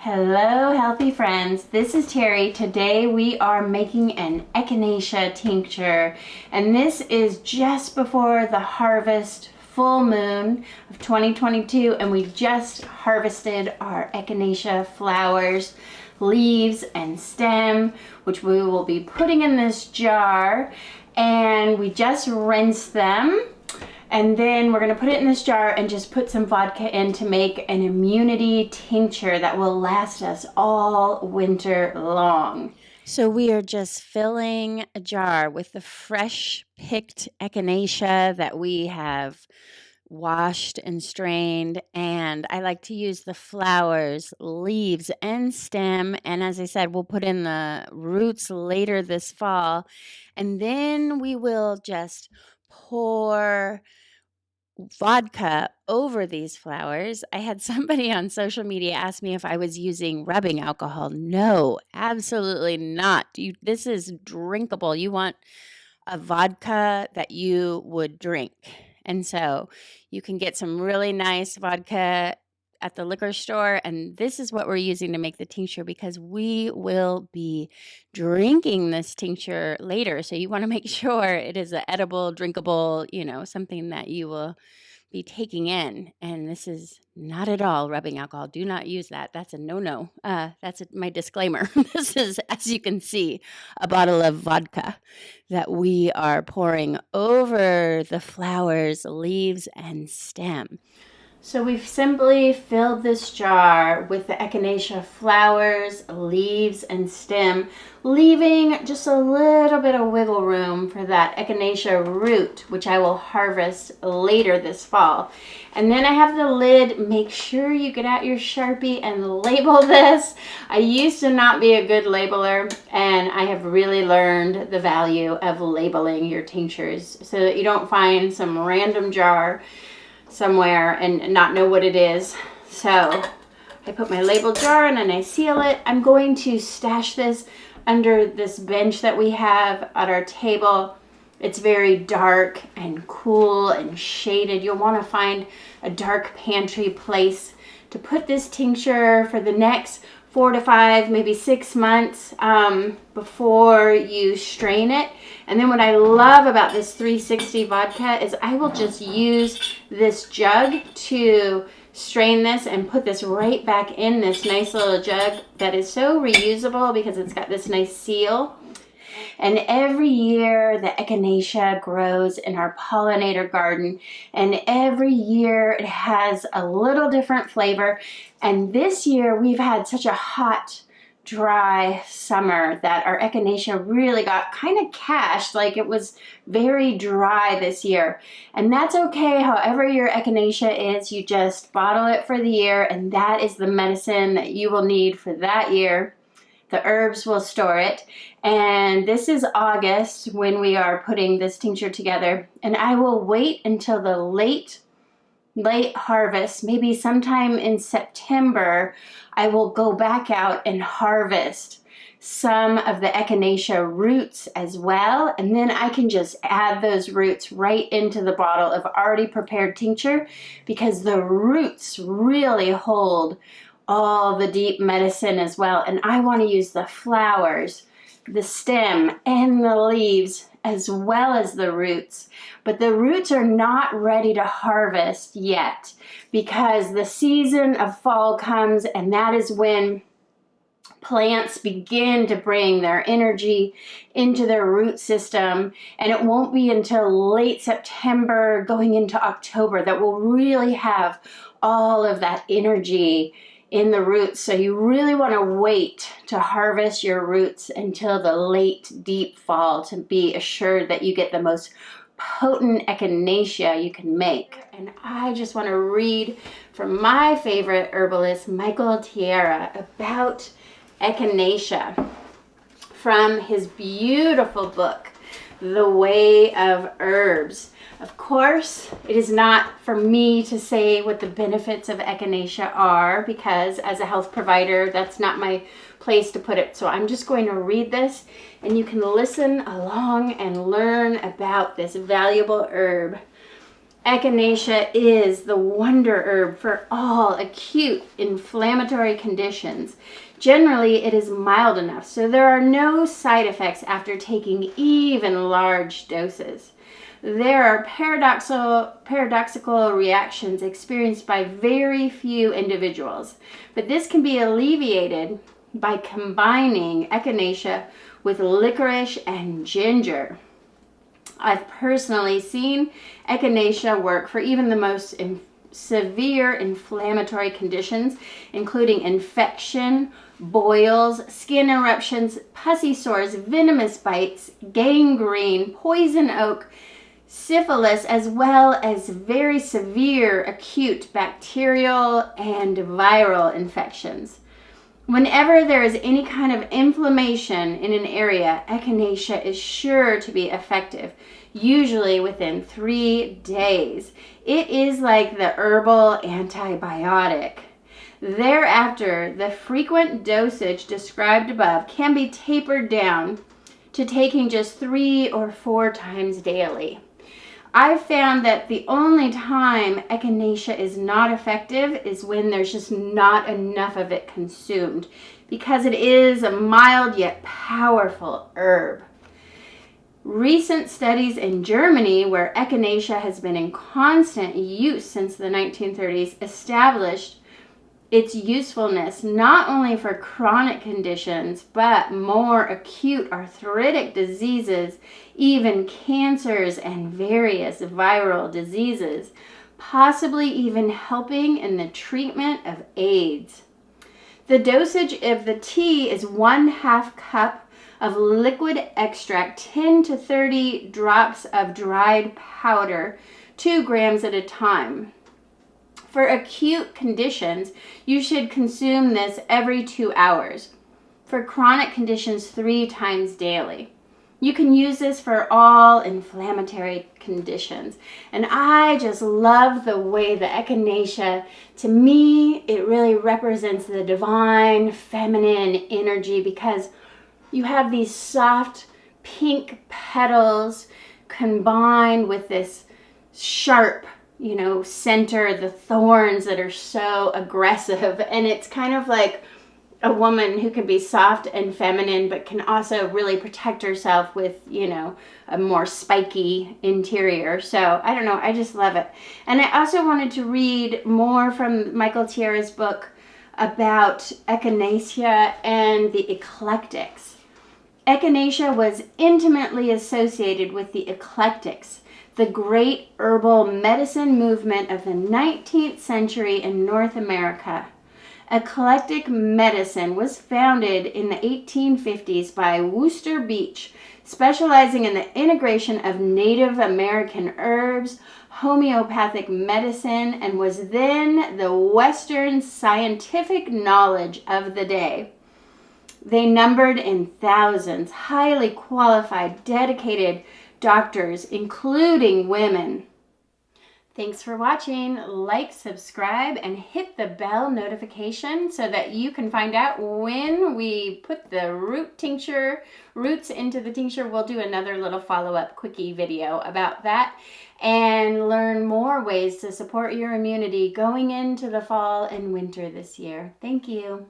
Hello, healthy friends. This is Terry. Today we are making an Echinacea tincture, and this is just before the harvest full moon of 2022, and we just harvested our Echinacea flowers, leaves, and stem, which we will be putting in this jar, and we just rinsed them. And then we're gonna put it in this jar and just put some vodka in to make an immunity tincture that will last us all winter long. So we are just filling a jar with the fresh picked echinacea that we have washed and strained, and I like to use the flowers, leaves, and stem. And as I said, we'll put in the roots later this fall, and then we will just pour vodka over these flowers. I had somebody on social media ask me if I was using rubbing alcohol. No, absolutely not. This is drinkable. You want a vodka that you would drink. And so you can get some really nice vodka at the liquor store, and this is what we're using to make the tincture because we will be drinking this tincture later. So you want to make sure it is an edible, drinkable, something that you will be taking in. And this is not at all rubbing alcohol. Do not use that. That's a no-no. That's my disclaimer. This is, as you can see, a bottle of vodka that we are pouring over the flowers, leaves, and stem. So we've simply filled this jar with the echinacea flowers, leaves, and stem, leaving just a little bit of wiggle room for that echinacea root, which I will harvest later this fall. And then I have the lid. Make sure you get out your Sharpie and label this. I used to not be a good labeler, and I have really learned the value of labeling your tinctures so that you don't find some random jar somewhere and not know what it is. So I put my label jar in and I seal it. I'm going to stash this under this bench that we have at our table. It's very dark and cool and shaded. You'll want to find a dark pantry place to put this tincture for the next 4 to 5, maybe 6 months before you strain it. And then what I love about this 360 vodka is I will just use this jug to strain this and put this right back in this nice little jug that is so reusable because it's got this nice seal. And every year the echinacea grows in our pollinator garden, and every year it has a little different flavor. And this year we've had such a hot, dry summer that our echinacea really got kind of cashed, like it was very dry this year. And that's okay. However your echinacea is, you just bottle it for the year, and that is the medicine that you will need for that year. The herbs will store it. And this is August when we are putting this tincture together. And I will wait until the late harvest, maybe sometime in September, I will go back out and harvest some of the echinacea roots as well. And then I can just add those roots right into the bottle of already prepared tincture because the roots really hold all the deep medicine as well. And I want to use the flowers, the stem, and the leaves as well as the roots. But the roots are not ready to harvest yet because the season of fall comes, and that is when plants begin to bring their energy into their root system. And it won't be until late September going into October that we'll really have all of that energy in the roots. So you really want to wait to harvest your roots until the late deep fall to be assured that you get the most potent echinacea you can make. And I just want to read from my favorite herbalist, Michael Tierra, about echinacea from his beautiful book, The Way of Herbs. Of course, it is not for me to say what the benefits of echinacea are because as a health provider, that's not my place to put it. So I'm just going to read this and you can listen along and learn about this valuable herb. Echinacea is the wonder herb for all acute inflammatory conditions. Generally, it is mild enough, so there are no side effects after taking even large doses. There are paradoxical reactions experienced by very few individuals, but this can be alleviated by combining echinacea with licorice and ginger. I've personally seen echinacea work for even the most severe inflammatory conditions, including infection, boils, skin eruptions, pussy sores, venomous bites, gangrene, poison oak, syphilis, as well as very severe acute bacterial and viral infections. Whenever there is any kind of inflammation in an area, echinacea is sure to be effective, usually within 3 days. It is like the herbal antibiotic. Thereafter, the frequent dosage described above can be tapered down to taking just 3 or 4 times daily. I've found that the only time echinacea is not effective is when there's just not enough of it consumed, because it is a mild yet powerful herb. Recent studies in Germany, where echinacea has been in constant use since the 1930s, established its usefulness not only for chronic conditions, but more acute arthritic diseases, even cancers and various viral diseases, possibly even helping in the treatment of AIDS. The dosage of the tea is 1/2 cup of liquid extract, 10 to 30 drops of dried powder, 2 grams at a time. For acute conditions, you should consume this every 2 hours. For chronic conditions, 3 times daily. You can use this for all inflammatory conditions. And I just love the way the echinacea, to me, it really represents the divine feminine energy, because you have these soft pink petals combined with this sharp, center, the thorns that are so aggressive. And it's kind of like a woman who can be soft and feminine, but can also really protect herself with, a more spiky interior. So I don't know, I just love it. And I also wanted to read more from Michael Tierra's book about Echinacea and the eclectics. Echinacea was intimately associated with the eclectics, the great herbal medicine movement of the 19th century in North America. Eclectic medicine was founded in the 1850s by Worcester Beach, specializing in the integration of Native American herbs, homeopathic medicine, and was then the Western scientific knowledge of the day. They numbered in thousands highly qualified, dedicated doctors, including women. Thanks for watching. Like, subscribe, and hit the bell notification so that you can find out when we put the roots into the tincture. We'll do another little follow-up quickie video about that, and learn more ways to support your immunity going into the fall and winter this year. Thank you.